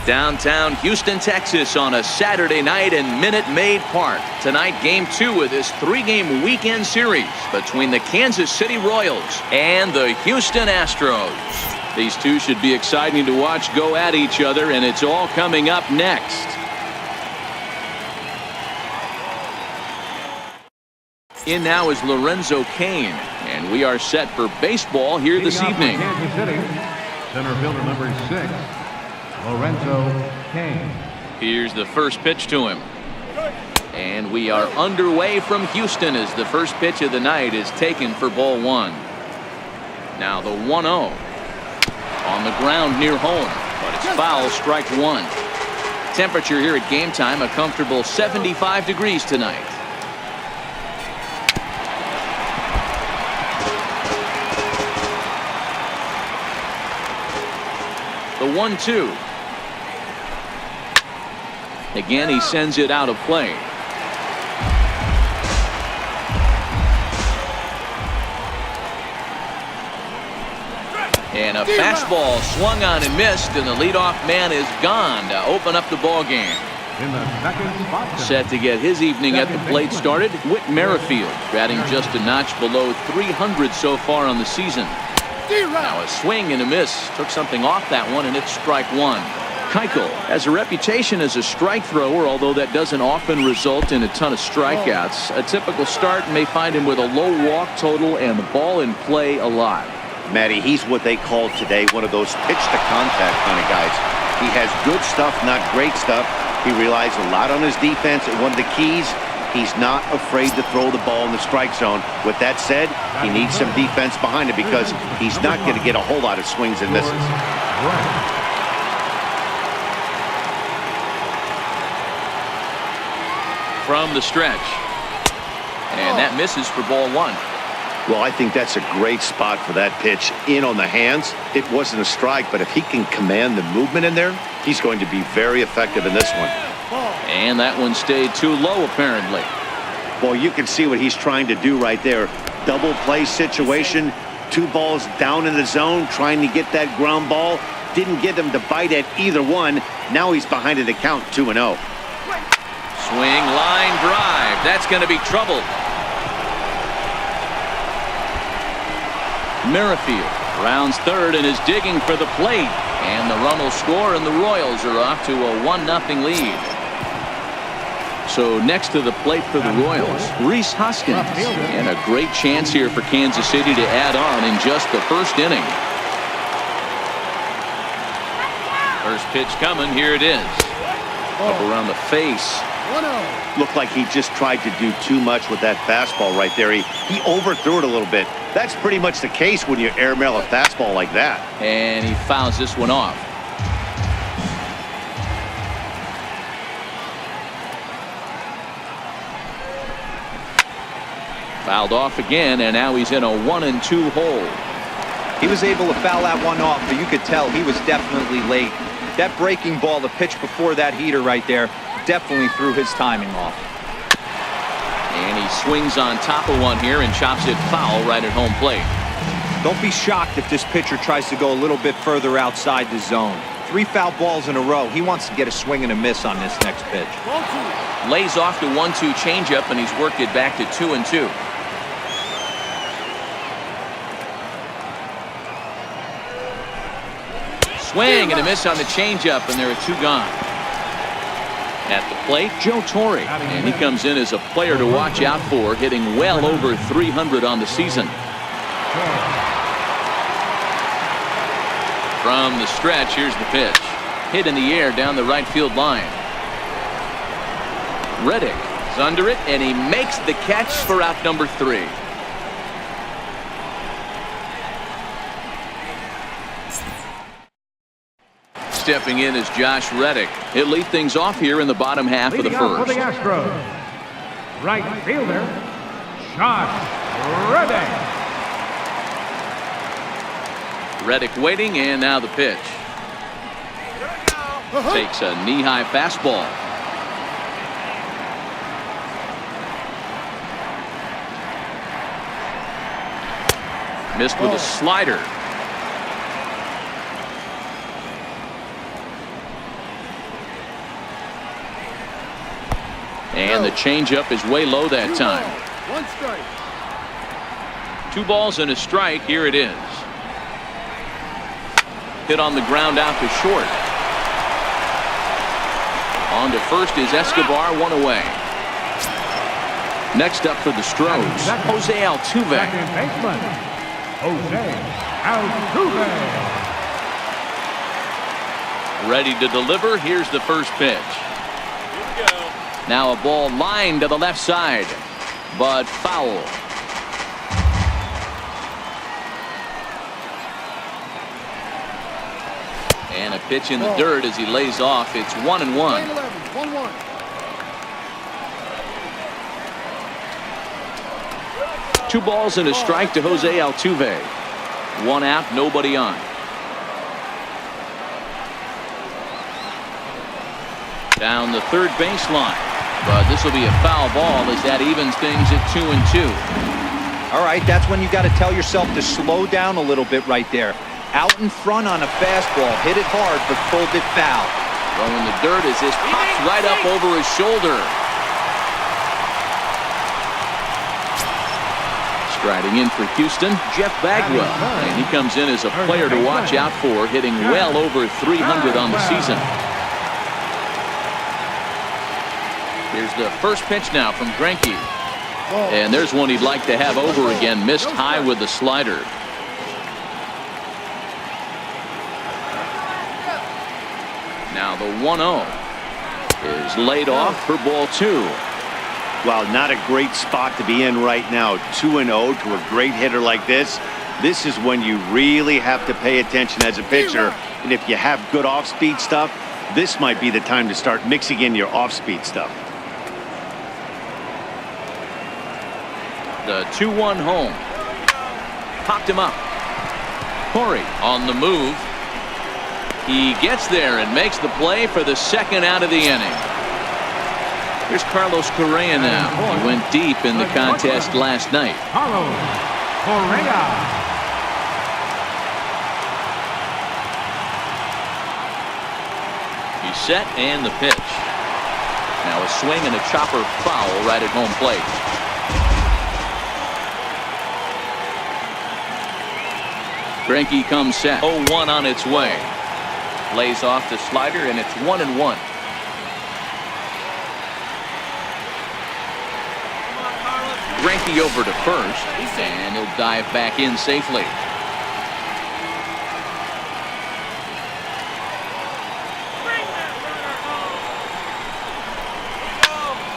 Downtown Houston, Texas on a Saturday night in Minute Maid Park. Tonight, Game 2 of this 3-game weekend series between the Kansas City Royals and the Houston Astros. These two should be exciting to watch go at each other, and it's all coming up next. In now is Lorenzo Cain, and we are set for baseball here this evening. Kansas City, center fielder number 6. Lorenzo Cain. Here's the first pitch to him. And we are underway from Houston as the first pitch of the night is taken for ball 1. Now the 1-0. On the ground near home, but it's foul, strike 1. Temperature here at game time, a comfortable 75 degrees tonight. The 1-2. Again, he sends it out of play. And a fastball swung on and missed, and the leadoff man is gone to open up the ball game. In the second spot, set to get his evening at the plate started, Whit Merrifield, batting just a notch below 300 so far on the season. Now a swing and a miss, took something off that one, and it's strike 1. Keuchel has a reputation as a strike thrower, although that doesn't often result in a ton of strikeouts. A typical start may find him with a low walk total and the ball in play a lot. Matty, he's what they call today one of those pitch-to-contact kind of guys. He has good stuff, not great stuff. He relies a lot on his defense, and one of the keys, he's not afraid to throw the ball in the strike zone. With that said, he needs some defense behind it because he's not going to get a whole lot of swings and misses. From the stretch, and that misses for ball 1. Well, I think that's a great spot for that pitch in on the hands. It wasn't a strike, but if he can command the movement in there, he's going to be very effective in this one. And that one stayed too low, apparently. Well, you can see what he's trying to do right there. Double play situation, 2 balls down in the zone, trying to get that ground ball. Didn't get him to bite at either one. Now he's behind in the count, 2-0. Swing, line drive. That's going to be trouble. Merrifield rounds third and is digging for the plate. And the run will score, and the Royals are off to a 1-0 lead. So next to the plate for the Royals, Rhys Hoskins. And a great chance here for Kansas City to add on in just the first inning. First pitch coming. Here it is. Up around the face. Looked like he just tried to do too much with that fastball right there. He overthrew it a little bit. That's pretty much the case when you airmail a fastball like that. And he fouls this one off. Fouled off again, and now he's in a 1-2 hole. He was able to foul that one off, but you could tell he was definitely late. That breaking ball, the pitch before that heater right there, definitely threw his timing off. And he swings on top of one here and chops it foul right at home plate. Don't be shocked if this pitcher tries to go a little bit further outside the zone. 3 foul balls in a row. He wants to get a swing and a miss on this next pitch. Lays off the 1-2 changeup, and he's worked it back to 2-2. Swing and a miss on the changeup, and there are 2 gone. At the plate, Joe Torre, and he comes in as a player to watch out for, hitting well over 300 on the season. From the stretch, here's the pitch. Hit in the air down the right field line. Reddick is under it, and he makes the catch for out number 3. Stepping in is Josh Reddick. He'll lead things off here in the bottom half of the first. For the Astros, right fielder, Josh Reddick. Reddick waiting, and now the pitch. Takes a knee-high fastball. Missed with a slider. And the changeup is way low that time. 1 strike. 2 balls and a strike. Here it is. Hit on the ground out to short. On to first is Escobar, 1 away. Next up for the Astros, Jose Altuve. Second baseman, Jose Altuve. Ready to deliver. Here's the first pitch. Now a ball lined to the left side, but foul. And a pitch in the dirt as he lays off. It's 1-1. 1-1. 2 balls and a strike to Jose Altuve. 1 out, nobody on. Down the third baseline. But this will be a foul ball as that evens things at 2-2. All right, that's when you got to tell yourself to slow down a little bit right there. Out in front on a fastball, hit it hard, but pulled it foul. Throwing the dirt as this pops right up over his shoulder. Striding in for Houston, Jeff Bagwell. And he comes in as a player to watch out for, hitting well over 300 on the season. Here's the first pitch now from Greinke. And there's one he'd like to have over again. Missed high with the slider. Now the 1-0 is laid off for ball 2. Well, not a great spot to be in right now. 2-0 to a great hitter like this. This is when you really have to pay attention as a pitcher. And if you have good off-speed stuff, this might be the time to start mixing in your off-speed stuff. The 2-1 home. Popped him up. Corey on the move. He gets there and makes the play for the second out of the inning. Here's Carlos Correa now. He went deep in the contest last night. Carlos Correa. He's set and the pitch. Now a swing and a chopper foul right at home plate. Greinke comes set. 0-1 on its way. Lays off the slider and it's 1-1. Greinke over to first, and he'll dive back in safely.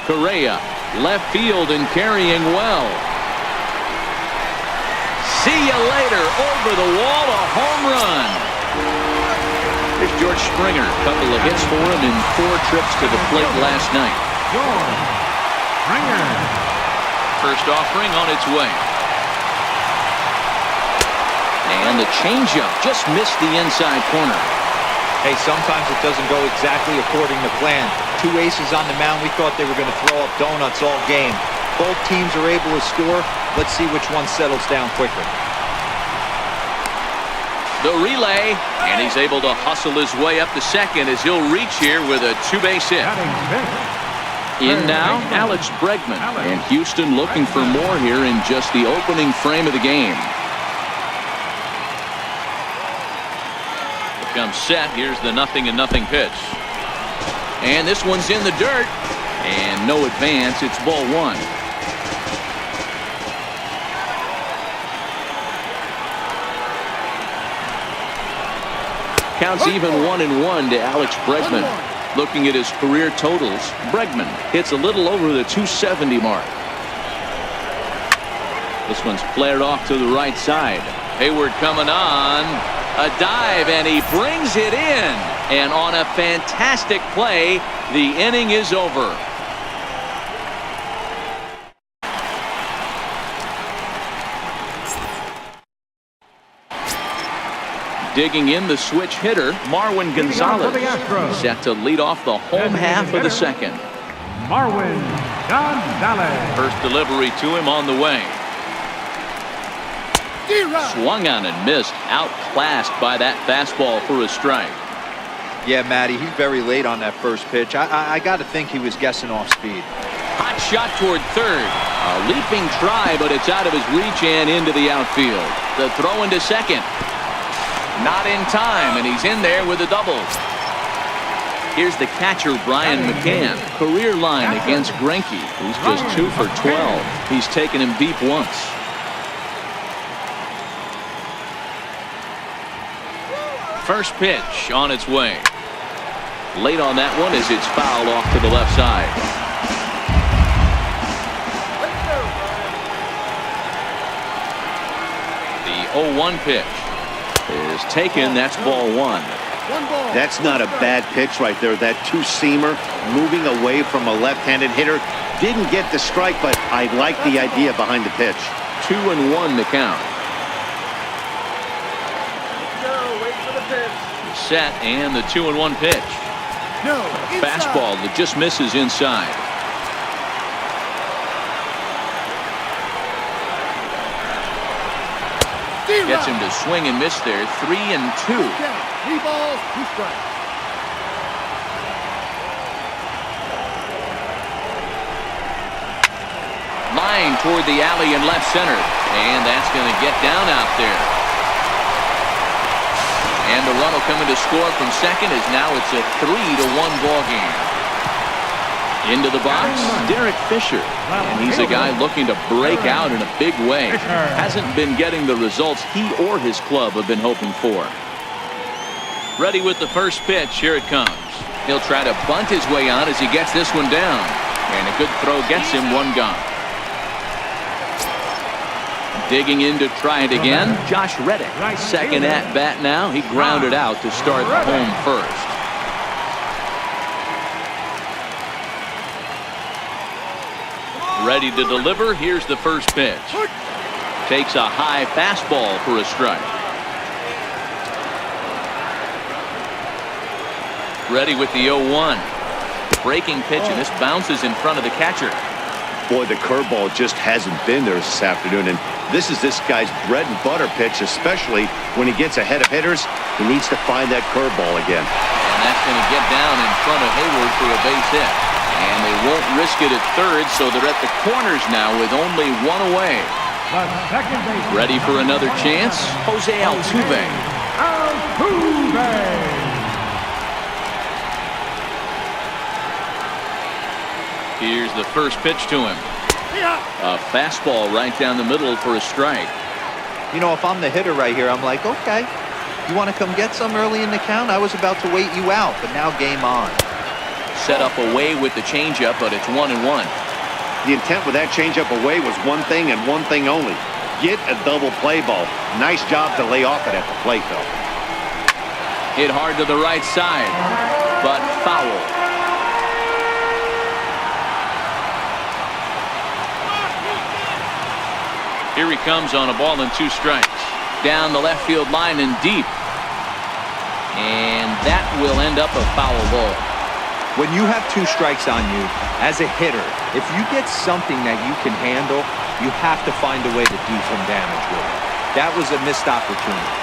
Correa, left field and carrying well. See you later, over the wall, a home run. Here's George Springer, couple of hits for him in 4 trips to the plate last night. George Springer. First offering on its way. And the changeup just missed the inside corner. Hey, sometimes it doesn't go exactly according to plan. 2 aces on the mound. We thought they were going to throw up donuts all game. Both teams are able to score. Let's see which one settles down quicker. The relay, and he's able to hustle his way up to second as he'll reach here with a 2-base hit. In now, Alex Bregman, and Houston looking for more here in just the opening frame of the game. Comes set. Here's the 0-0 pitch. And this one's in the dirt. And no advance. It's ball 1. Counts even 1-1 to Alex Bregman. Looking at his career totals, Bregman hits a little over the 270 mark. This one's flared off to the right side. Hayward coming on. A dive, and he brings it in. And on a fantastic play, the inning is over. Digging in the switch hitter, Marwin Gonzalez, set to lead off the home half of the second. Marwin Gonzalez. First delivery to him on the way. Swung on and missed, outclassed by that fastball for a strike. Yeah, Matty, he's very late on that first pitch. I got to think he was guessing off speed. Hot shot toward third. A leaping try, but it's out of his reach and into the outfield. The throw into second. Not in time, and he's in there with a double. Here's the catcher, Brian McCann. Career line against Greinke, who's just 2 for 12. He's taken him deep once. First pitch on its way. Late on that one as it's fouled off to the left side. The 0-1 pitch is taken. That's ball 1. That's not a bad pitch right there. That two-seamer moving away from a left-handed hitter. Didn't get the strike, but I like the idea behind the pitch. 2-1 the count. Set and the 2-1 pitch. No, Fastball that just misses inside. Gets him to swing and miss there. 3-2. 3 balls, 2 strikes. Line toward the alley in left center. And that's going to get down out there. And the run will come in to score from second as now it's a 3-1 ball game. Into the box, Derek Fisher. And he's a guy looking to break out in a big way. Hasn't been getting the results he or his club have been hoping for. Ready with the first pitch. Here it comes. He'll try to bunt his way on as he gets this one down. And a good throw gets him one gone. Digging in to try it again, Josh Reddick. Second at bat now. He grounded out to start home first. Ready to deliver. Here's the first pitch. Takes a high fastball for a strike. Ready with the 0-1. Breaking pitch, and this bounces in front of the catcher. Boy, the curveball just hasn't been there this afternoon, and this is this guy's bread and butter pitch, especially when he gets ahead of hitters. He needs to find that curveball again. And that's going to get down in front of Hayward for a base hit. And they won't risk it at third, so they're at the corners now with only 1 away. Ready for another chance? Jose Altuve. Here's the first pitch to him. A fastball right down the middle for a strike. You know, if I'm the hitter right here, I'm like, okay, you want to come get some early in the count? I was about to wait you out, but now game on. Set up away with the changeup, but it's 1-1. The intent with that changeup away was one thing and one thing only. Get a double play ball. Nice job to lay off it at the plate, though. Hit hard to the right side, but foul. Here he comes on a ball and 2 strikes. Down the left field line and deep. And that will end up a foul ball. When you have 2 strikes on you, as a hitter, if you get something that you can handle, you have to find a way to do some damage with it. That was a missed opportunity.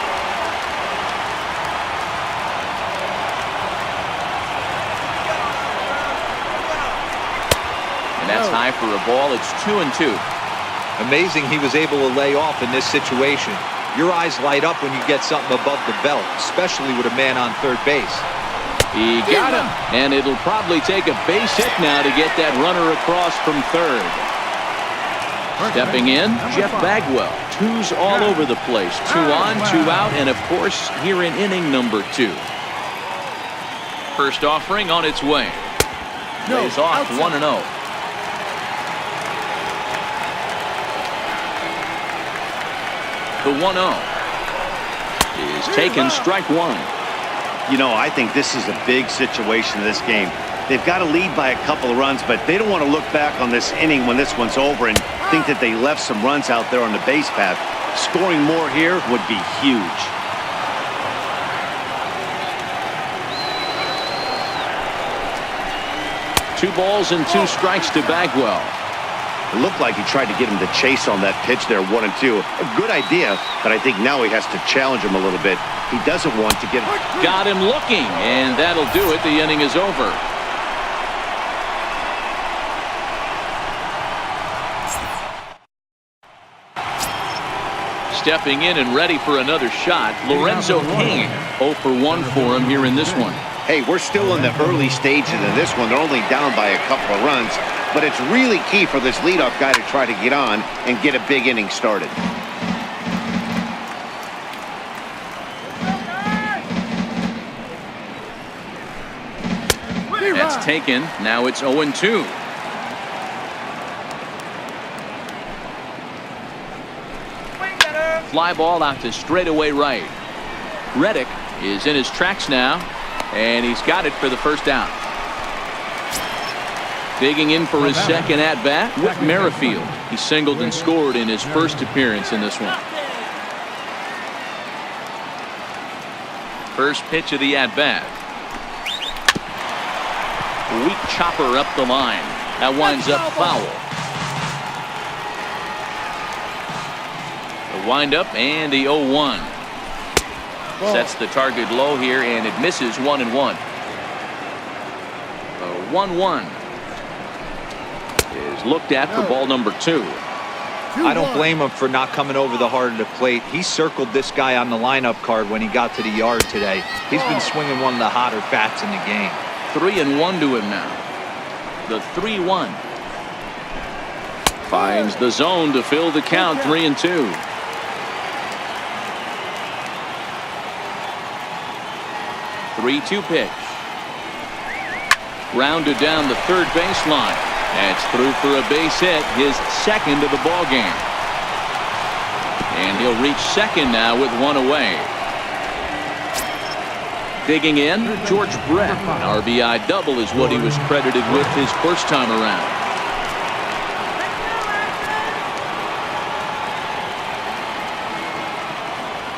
And that's high for a ball. It's 2-2. Amazing he was able to lay off in this situation. Your eyes light up when you get something above the belt, especially with a man on third base. He got him, and it'll probably take a base hit now to get that runner across from third. Stepping in, Jeff Bagwell. 2s all over the place. 2 on, 2 out, and of course, here in inning number 2. First offering on its way. Lays off 1-0. The 1-0 is taken, strike 1. You know, I think this is a big situation in this game. They've got to lead by a couple of runs, but they don't want to look back on this inning when this one's over and think that they left some runs out there on the base path. Scoring more here would be huge. Two balls and 2 strikes to Bagwell. It looked like he tried to get him to chase on that pitch there, 1 and 2. A good idea, but I think now he has to challenge him a little bit. He doesn't want to get... Got him looking, and that'll do it. The inning is over. Stepping in and ready for another shot, Lorenzo King. 0 for 1 for him here in this one. Hey, we're still in the early stages of this one. They're only down by a couple of runs, but it's really key for this leadoff guy to try to get on and get a big inning started. That's taken. Now it's 0-2. Fly ball out to straightaway right. Reddick is in his tracks now, and he's got it for the first out. Digging in for his second at-bat, Whit Merrifield. He singled and scored in his first appearance in this one. First pitch of the at-bat. Weak chopper up the line. That winds up foul. The windup and the 0-1. Sets the target low here, and it misses 1-1. The 1-1 is looked at for ball number 2. I don't blame him for not coming over the heart of the plate. He circled this guy on the lineup card when he got to the yard today. He's been swinging one of the hotter bats in the game. 3-1 to him now. The 3-1 finds the zone to fill the count. 3-2. Three-two pitch. Grounded down the third baseline. That's through for a base hit, his second of the ball game. And he'll reach second now with one away. Digging in, George Brett. An RBI double is what he was credited with his first time around.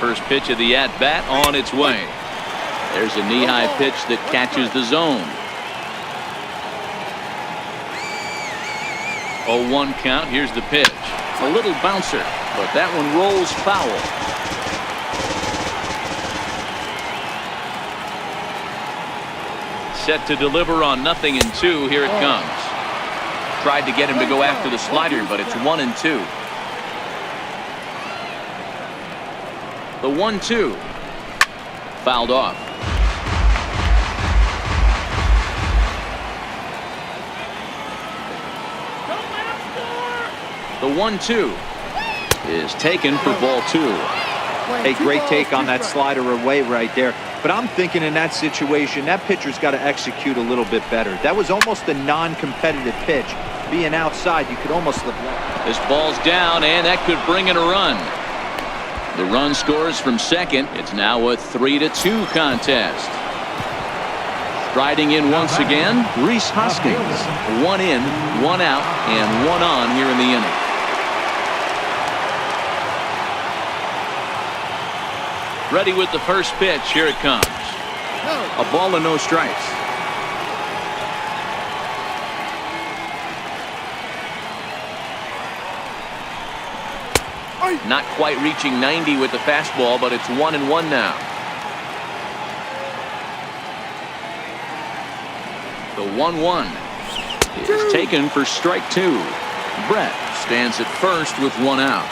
First pitch of the at-bat on its way. There's a knee-high pitch that catches the zone. 0-1 count. Here's the pitch. A little bouncer, but that one rolls foul. Set to deliver on 0-2. Here it comes. Tried to get him to go after the slider, but it's 1-2. The 1-2 fouled off. The 1-2 is taken for ball 2. A great take on that slider away right there. But I'm thinking in that situation, that pitcher's got to execute a little bit better. That was almost a non-competitive pitch. Being outside, you could almost slip left. This ball's down, and that could bring in a run. The run scores from second. It's now a 3-2 contest. Striding in once again, Rhys Hoskins. 1 in, 1 out, and 1 on here in the inning. Ready with the first pitch. Here it comes. A ball and no strikes. Not quite reaching 90 with the fastball, but it's 1-1 now. The 1-1 is taken for strike 2. Brett stands at first with 1 out.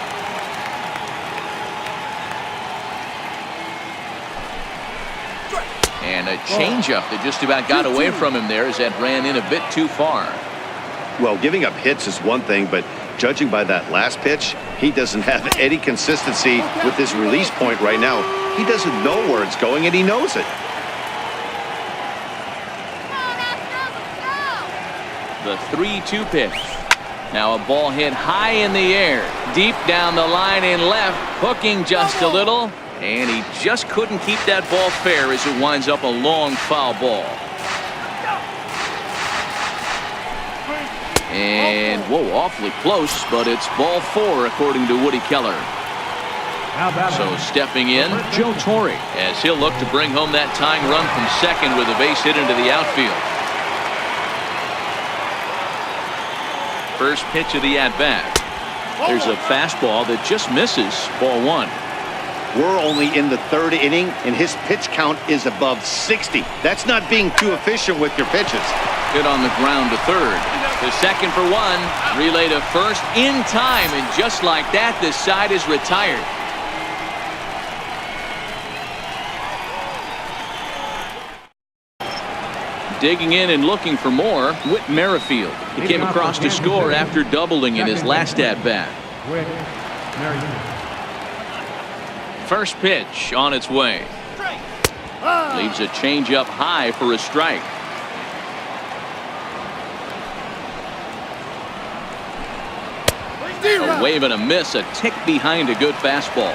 And a changeup that just about got away from him there as that ran in a bit too far. Well, giving up hits is one thing, but judging by that last pitch, he doesn't have any consistency with this release point right now. He doesn't know where it's going, and he knows it. The 3-2 pitch. Now a ball hit high in the air, deep down the line in left, hooking just a little, and he just couldn't keep that ball fair as it winds up a long foul ball. And whoa, awfully close, but it's ball 4 according to Woody Keller. So stepping in, Joe Torre, as he'll look to bring home that tying run from second with a base hit into the outfield. First pitch of the at-bat. There's a fastball that just misses. Ball 1. We're only in the 3rd inning, and his pitch count is above 60. That's not being too efficient with your pitches. Hit on the ground to 3rd. The second for 1. Relay to 1st in time, and just like that, the side is retired. Digging in and looking for more, Whit Merrifield. He came across to score after doubling in his last at-bat. First pitch on its way. Leaves a changeup high for a strike. A wave and a miss, a tick behind a good fastball.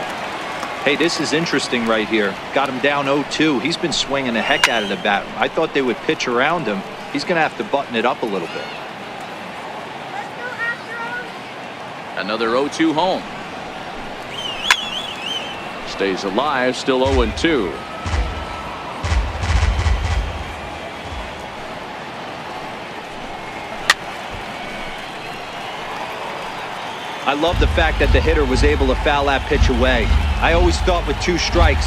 Hey, this is interesting right here. Got him down 0-2. He's been swinging the heck out of the bat. I thought they would pitch around him. He's going to have to button it up a little bit. Another 0-2 home. Stays alive, still 0-2. I love the fact that the hitter was able to foul that pitch away. I always thought with 2 strikes,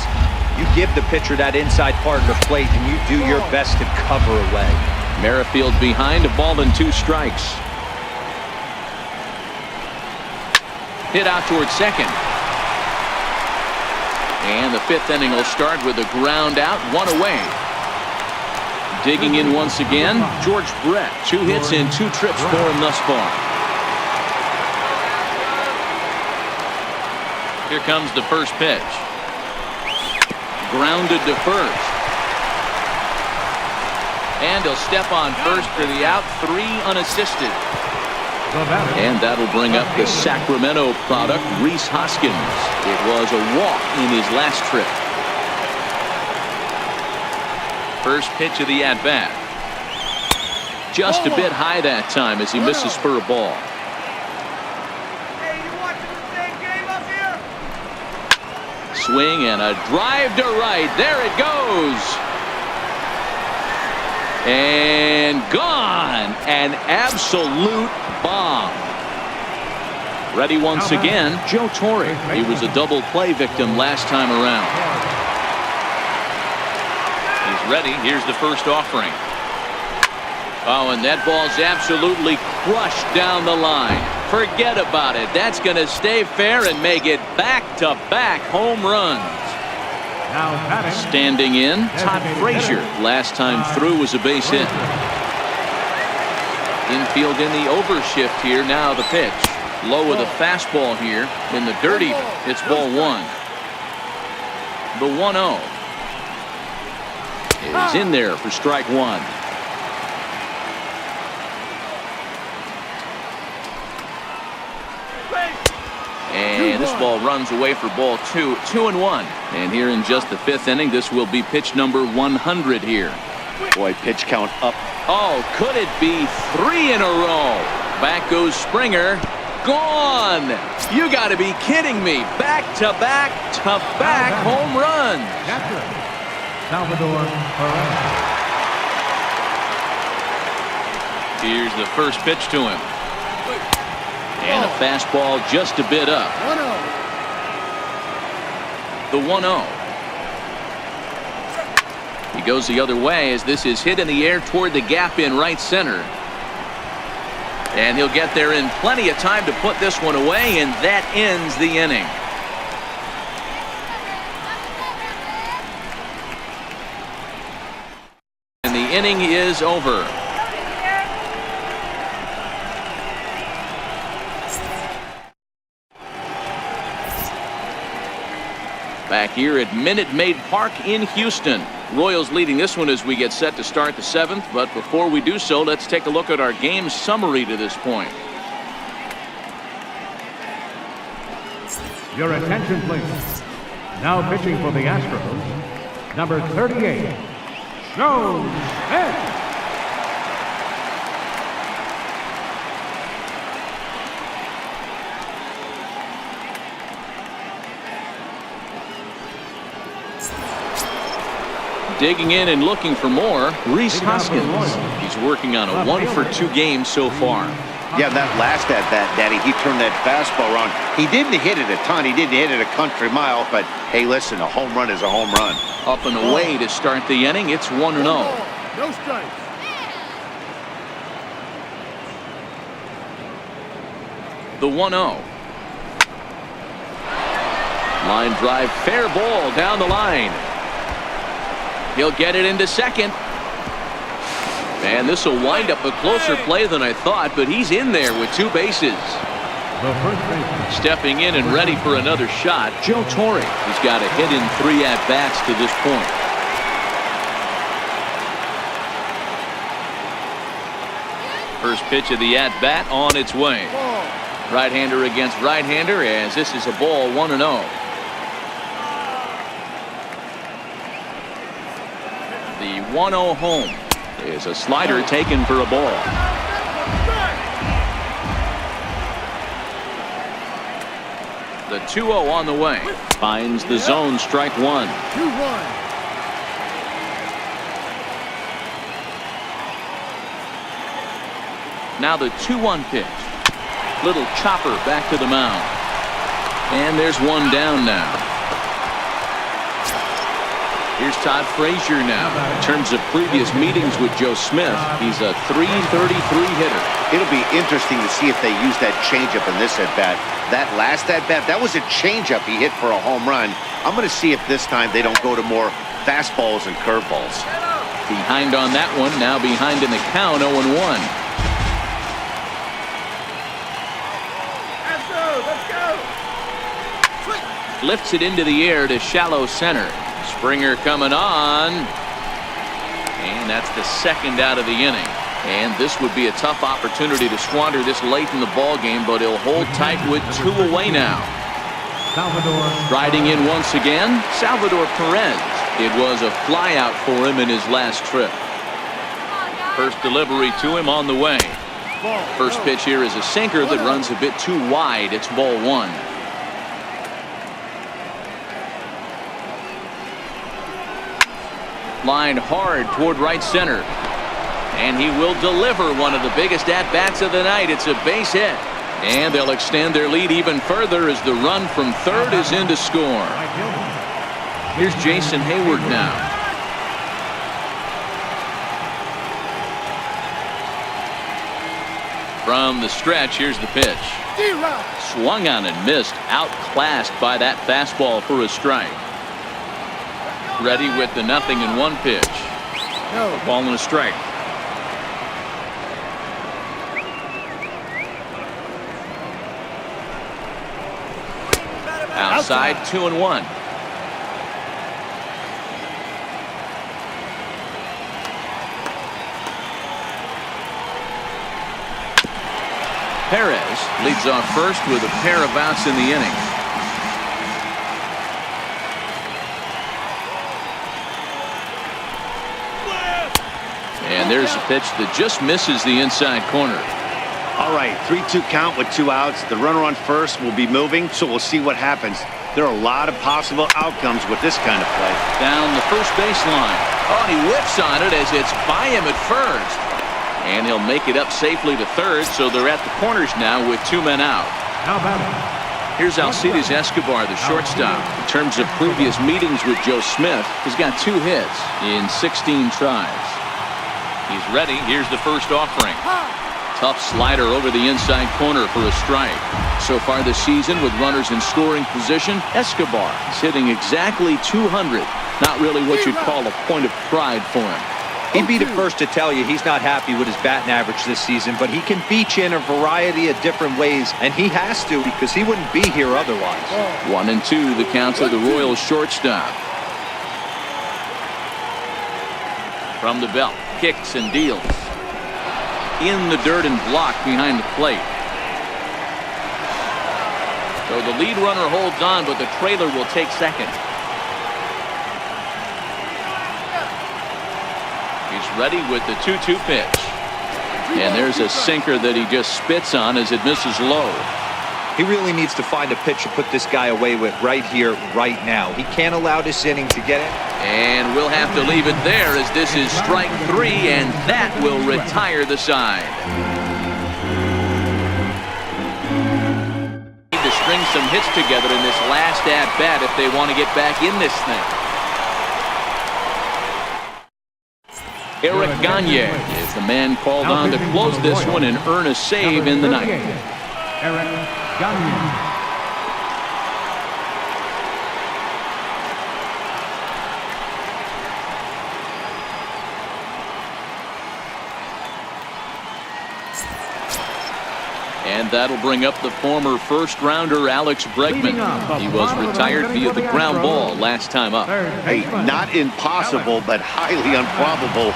you give the pitcher that inside part of the plate and you do your best to cover away. Merrifield behind, a ball and 2 strikes. Hit out towards second. And the 5th inning will start with a ground out, 1 away. Digging in once again, George Brett. 2 hits and 2 trips for him thus far. Here comes the first pitch. Grounded to first. And he'll step on first for the out, 3 unassisted. And that'll bring up the Sacramento product, Rhys Hoskins. It was a walk in his last trip. First pitch of the at-bat. Just a bit high that time as he misses for a ball. Swing and a drive to right. There it goes. And gone. An absolute bomb. Ready once again, Joe Torre. He was a double play victim last time around. He's ready. Here's the first offering. Oh, and that ball's absolutely crushed down the line. Forget about it. That's going to stay fair and make it back-to-back home runs. Standing in, Todd Frazier. Last time through was a base hit. Infield in the overshift here. Now the pitch. Low with a fastball here in the dirt even. It's ball 1. The 1-0 is in there for strike 1. And this ball runs away for ball 2. 2-1. And here in just the 5th inning, this will be pitch number 100 here. Boy, pitch count up. Oh, could it be 3 in a row? Back goes Springer. Gone. You got to be kidding me. Back-to-back-to-back home runs. Salvador Perez. Here's the first pitch to him. And a fastball just a bit up. 1-0. The 1-0. He goes the other way as this is hit in the air toward the gap in right center. And he'll get there in plenty of time to put this one away, and that ends the inning. And the inning is over. Back here at Minute Maid Park in Houston. Royals leading this one as we get set to start the 7th. But before we do so, let's take a look at our game summary to this point. Your attention, please. Now pitching for the Astros, number 38, Joe Smith. Digging in and looking for more, Rhys Hoskins. He's working on a 1-for-2 game so far. Yeah, that last at-bat, Daddy, he turned that fastball around. He didn't hit it a ton. He didn't hit it a country mile. But, hey, listen, a home run is a home run. Up and away to start the inning. It's 1-0. No strikes. The 1-0. Line drive, fair ball down the line. He'll get it into second. And this will wind up a closer play than I thought, but he's in there with 2 bases. The first baseman. Stepping in and ready for another shot, Joe Torre. He's got a hit in 3 at-bats to this point. First pitch of the at-bat on its way. Right-hander against right-hander, as this is a ball, 1-0. The 1-0 home is a slider taken for a ball. The 2-0 on the way. Finds the zone, strike 1. 2-1. Now the 2-1 pitch. Little chopper back to the mound. And there's one down now. Here's Todd Frazier now. In terms of previous meetings with Joe Smith, he's a .333 hitter. It'll be interesting to see if they use that changeup in this at-bat. That last at-bat, that was a changeup he hit for a home run. I'm going to see if this time they don't go to more fastballs and curveballs. Behind on that one, now behind in the count, 0-1. Astros, let's go. Lifts it into the air to shallow center. Springer coming on. And that's the second out of the inning. And this would be a tough opportunity to squander this late in the ball game, but he'll hold tight with 2 away now. Salvador. Riding in once again, Salvador Perez. It was a flyout for him in his last trip. First delivery to him on the way. First pitch here is a sinker that runs a bit too wide. It's ball 1. Line hard toward right center. And he will deliver one of the biggest at-bats of the night. It's a base hit. And they'll extend their lead even further as the run from third is in to score. Here's Jason Hayward now. From the stretch, here's the pitch. Swung on and missed. Outclassed by that fastball for a strike. Ready with the 0-1 pitch. Ball and a strike. Outside, 2-1. Perez leads off first with a pair of outs in the inning. And there's a pitch that just misses the inside corner. All right, 3-2 count with 2 outs. The runner on first will be moving, so we'll see what happens. There are a lot of possible outcomes with this kind of play. Down the first baseline. Oh, and he whips on it as it's by him at first. And he'll make it up safely to third, so they're at the corners now with 2 men out. Now batting. Here's Alcides Escobar, the shortstop. In terms of previous meetings with Joe Smith, he's got 2 hits in 16 tries. He's ready. Here's the first offering. Tough slider over the inside corner for a strike. So far this season, with runners in scoring position, Escobar is hitting exactly 200. Not really what you'd call a point of pride for him. He'd be the first to tell you he's not happy with his batting average this season, but he can beat you in a variety of different ways, and he has to because he wouldn't be here otherwise. 1-2, the count to the Royals shortstop. From the belt, kicks and deals. In the dirt and blocked behind the plate. So the lead runner holds on, but the trailer will take second. He's ready with the 2-2 pitch. And there's a sinker that he just spits on as it misses low. He really needs to find a pitch to put this guy away with right here, right now. He can't allow this inning to get in. And we'll have to leave it there as this is strike 3, and that will retire the side. 3-2 Retire the side. hits together in this last at-bat if they want to get back in this thing. Eric Gagne is the man called on to close this one and earn a save in the ninth. Eric Gagne. And that'll bring up the former first-rounder Alex Bregman. He was retired via the ground ball last time up. Hey, not impossible, but highly improbable.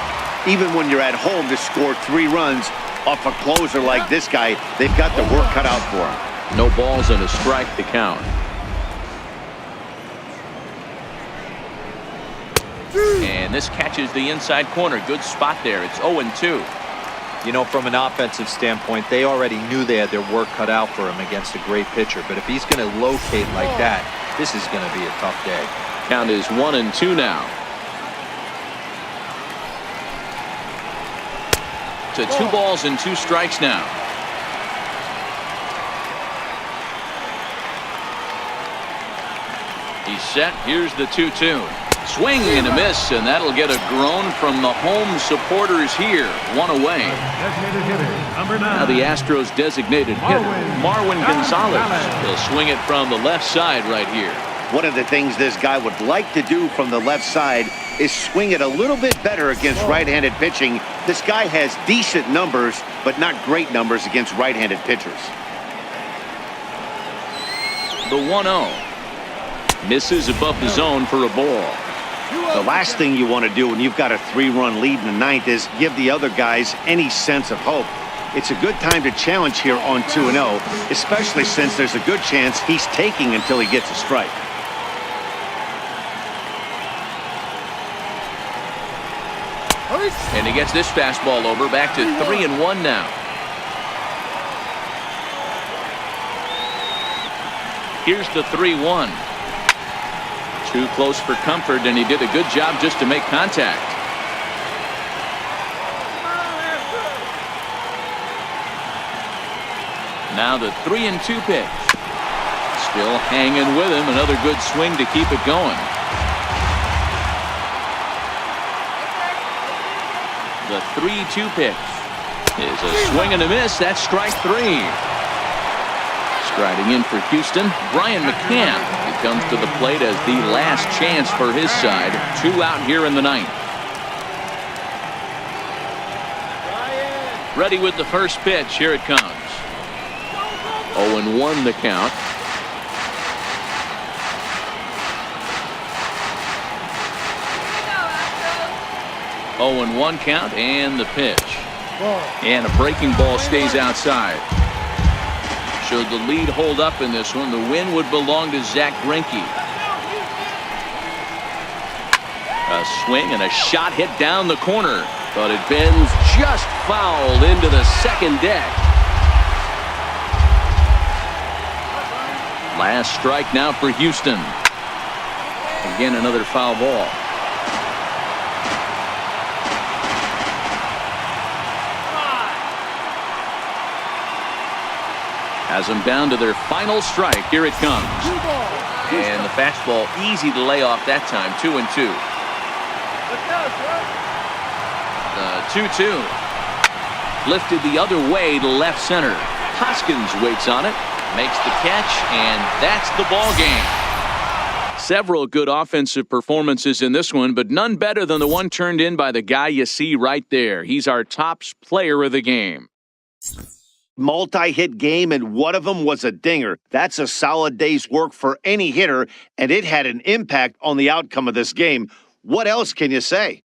Even when you're at home to score 3 runs off a closer like this guy, they've got the work cut out for him. No balls and a strike to count. And this catches the inside corner. Good spot there. It's 0-2. You know, from an offensive standpoint, they already knew they had their work cut out for him against a great pitcher. But if he's going to locate like that, this is going to be a tough day. Count is 1-2 now. To 2 balls and 2 strikes now. He's set. Here's the 2-2. Swing and a miss, and that'll get a groan from the home supporters here. 1 away. Now the Astros designated hitter, Marwin Gonzalez. He'll swing it from the left side right here. One of the things this guy would like to do from the left side is swing it a little bit better against right-handed pitching. This guy has decent numbers, but not great numbers against right-handed pitchers. The 1-0. Misses above the zone for a ball. The last thing you want to do when you've got a 3-run lead in the ninth is give the other guys any sense of hope. It's a good time to challenge here on 2-0, especially since there's a good chance he's taking until he gets a strike. And he gets this fastball over. Back to 3-1 now. Here's the 3-1. Too close for comfort, and he did a good job just to make contact. Now the 3-2 pitch. Still hanging with him. Another good swing to keep it going. The 3-2 pitch is a swing and a miss. That's strike 3. Striding in for Houston, Brian McCann. He comes to the plate as the last chance for his side. 2 out here in the ninth. Ready with the first pitch. Here it comes. 0-1 the count. Oh, and 1 count, and the pitch. And a breaking ball stays outside. Should the lead hold up in this one, the win would belong to Zach Greinke. A swing and a shot hit down the corner, but it bends just foul into the second deck. Last strike now for Houston. Again, another foul ball. Has them down to their final strike. Here it comes. And the fastball easy to lay off that time. 2-2. The 2-2. Lifted the other way to left center. Hoskins waits on it. Makes the catch, and that's the ball game. Several good offensive performances in this one, but none better than the one turned in by the guy you see right there. He's our top player of the game. Multi-hit game, and one of them was a dinger. That's a solid day's work for any hitter, and it had an impact on the outcome of this game. What else can you say?